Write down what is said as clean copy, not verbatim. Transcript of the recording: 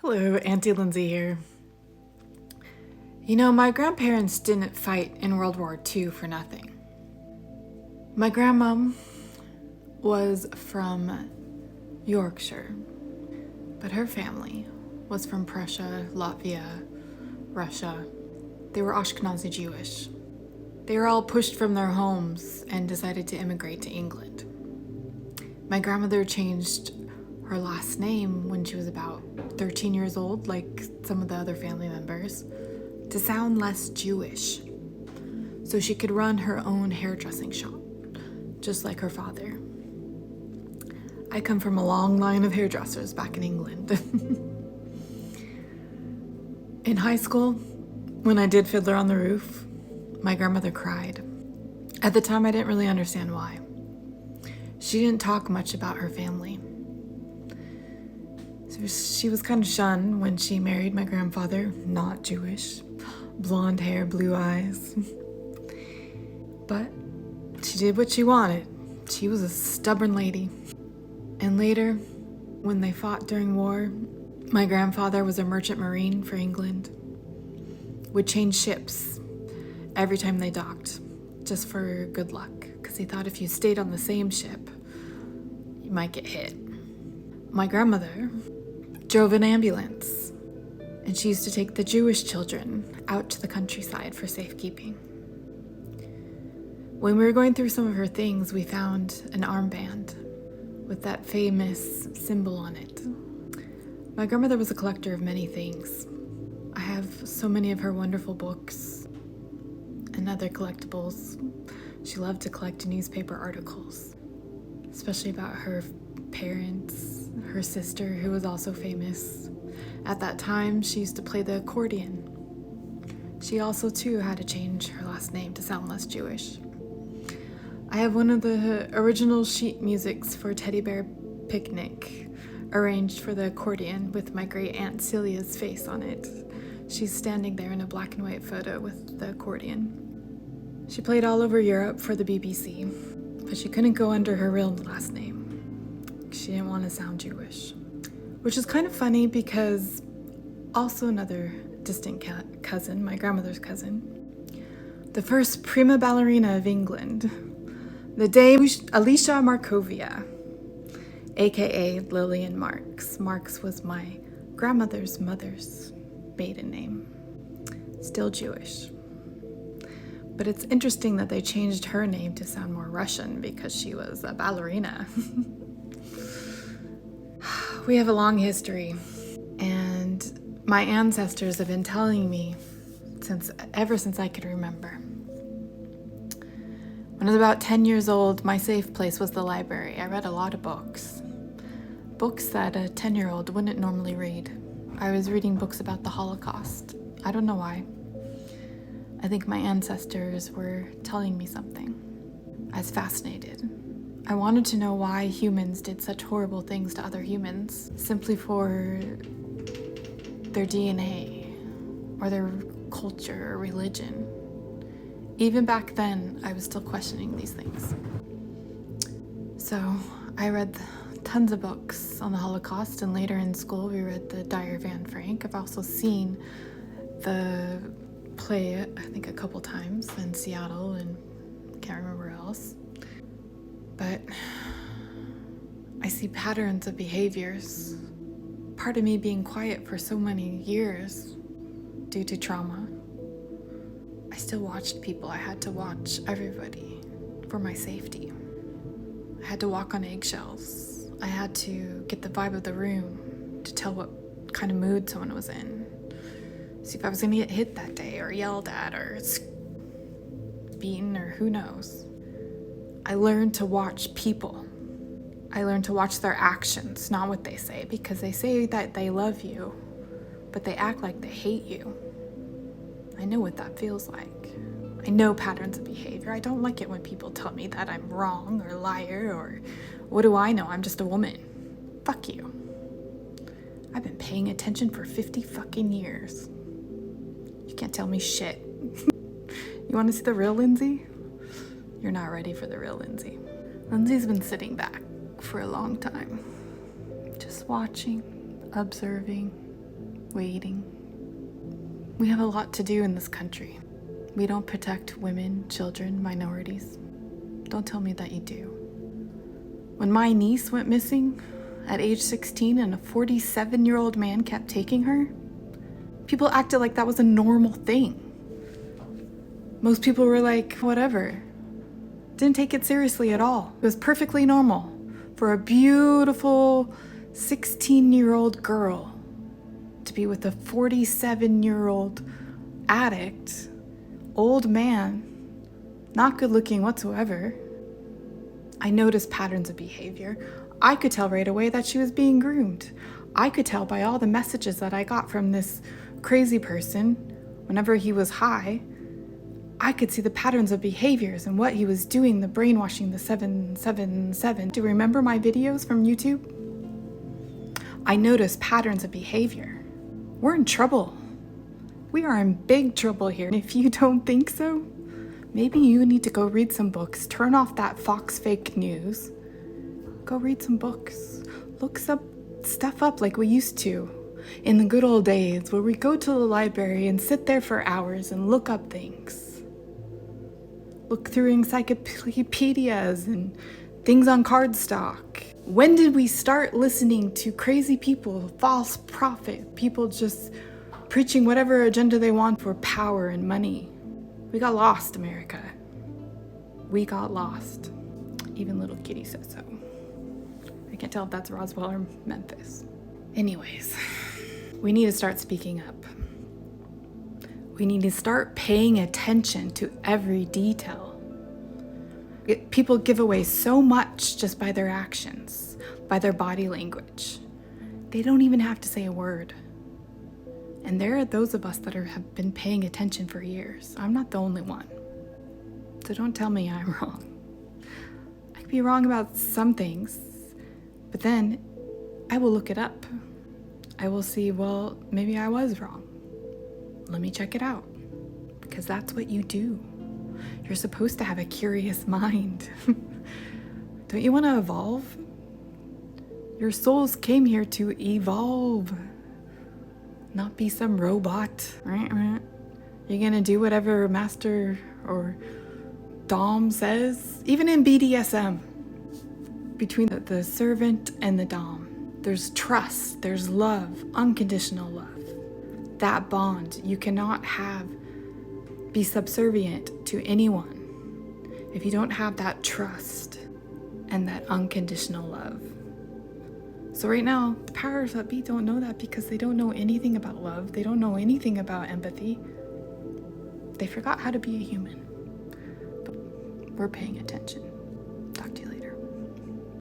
Hello, Auntie Lindsay here. You know, my grandparents didn't fight in World War II for nothing. My grandmom was from Yorkshire, but her family was from Prussia, Latvia, Russia. They were Ashkenazi Jewish. They were all pushed from their homes and decided to immigrate to England. My grandmother changed her last name when she was about 13 years old, like some of the other family members, to sound less Jewish, so she could run her own hairdressing shop, just like her father. I come from a long line of hairdressers back in England. In high school, when I did Fiddler on the Roof, my grandmother cried. At the time, I didn't really understand why. She didn't talk much about her family. So she was kind of shunned when she married my grandfather, not Jewish, blonde hair, blue eyes. But she did what she wanted. She was a stubborn lady. And later, when they fought during war, my grandfather was a merchant marine for England, would change ships every time they docked, just for good luck, because he thought if you stayed on the same ship, you might get hit. My grandmother drove an ambulance, and she used to take the Jewish children out to the countryside for safekeeping. When we were going through some of her things, we found an armband with that famous symbol on it. My grandmother was a collector of many things. I have so many of her wonderful books and other collectibles. She loved to collect newspaper articles, especially about her parents, her sister, who was also famous. At that time, she used to play the accordion. She also, too, had to change her last name to sound less Jewish. I have one of the original sheet musics for Teddy Bear Picnic, arranged for the accordion with my great aunt Celia's face on it. She's standing there in a black and white photo with the accordion. She played all over Europe for the BBC, but she couldn't go under her real last name. She didn't want to sound Jewish. Which is kind of funny because also another distant cousin, my grandmother's cousin, the first prima ballerina of England, the Dame Alicia Markovia, aka Lillian Marks. Marks was my grandmother's mother's maiden name. Still Jewish. But it's interesting that they changed her name to sound more Russian because she was a ballerina. We have a long history, and my ancestors have been telling me ever since I could remember. When I was about 10 years old, my safe place was the library. I read a lot of books. Books that a 10-year-old wouldn't normally read. I was reading books about the Holocaust. I don't know why. I think my ancestors were telling me something. I was fascinated. I wanted to know why humans did such horrible things to other humans simply for their DNA or their culture or religion. Even back then, I was still questioning these things. So I read tons of books on the Holocaust, and later in school we read the Diary of Anne Frank. I've also seen the play, I think, a couple times in Seattle and can't remember where else. But I see patterns of behaviors. Part of me being quiet for so many years due to trauma. I still watched people. I had to watch everybody for my safety. I had to walk on eggshells. I had to get the vibe of the room to tell what kind of mood someone was in. See if I was gonna get hit that day or yelled at or beaten or who knows. I learned to watch people. I learned to watch their actions, not what they say, because they say that they love you, but they act like they hate you. I know what that feels like. I know patterns of behavior. I don't like it when people tell me that I'm wrong or liar or what do I know? I'm just a woman. Fuck you. I've been paying attention for 50 fucking years. You can't tell me shit. You want to see the real Lindsay? You're not ready for the real Lindsay. Lindsay's been sitting back for a long time, just watching, observing, waiting. We have a lot to do in this country. We don't protect women, children, minorities. Don't tell me that you do. When my niece went missing at age 16 and a 47-year-old man kept taking her, people acted like that was a normal thing. Most people were like, whatever. Didn't take it seriously at all. It was perfectly normal for a beautiful 16-year-old girl to be with a 47-year-old addict, old man, not good looking whatsoever. I noticed patterns of behavior. I could tell right away that she was being groomed. I could tell by all the messages that I got from this crazy person whenever he was high. I could see the patterns of behaviors and what he was doing, the brainwashing, the 777. Do you remember my videos from YouTube? I noticed patterns of behavior. We're in trouble. We are in big trouble here. And if you don't think so, maybe you need to go read some books. Turn off that Fox fake news. Go read some books. Look some stuff up like we used to in the good old days where we go to the library and sit there for hours and look up things. Look through encyclopedias and things on cardstock. When did we start listening to crazy people, false prophet, people just preaching whatever agenda they want for power and money? We got lost, America. We got lost. Even little Kitty says so. I can't tell if that's Roswell or Memphis. Anyways, we need to start speaking up. We need to start paying attention to every detail. People give away so much just by their actions, by their body language. They don't even have to say a word. And there are those of us that have been paying attention for years. I'm not the only one. So don't tell me I'm wrong. I could be wrong about some things, but then I will look it up. I will see, well, maybe I was wrong. Let me check it out. Because that's what you do. You're supposed to have a curious mind. Don't you want to evolve? Your souls came here to evolve. Not be some robot. You're gonna do whatever master or dom says. Even in BDSM, between the servant and the dom, there's trust, there's love, unconditional love. That bond you cannot be subservient to anyone if you don't have that trust and that unconditional love. So right now, the powers that be don't know that because they don't know anything about love. They don't know anything about empathy. They forgot how to be a human. But we're paying attention.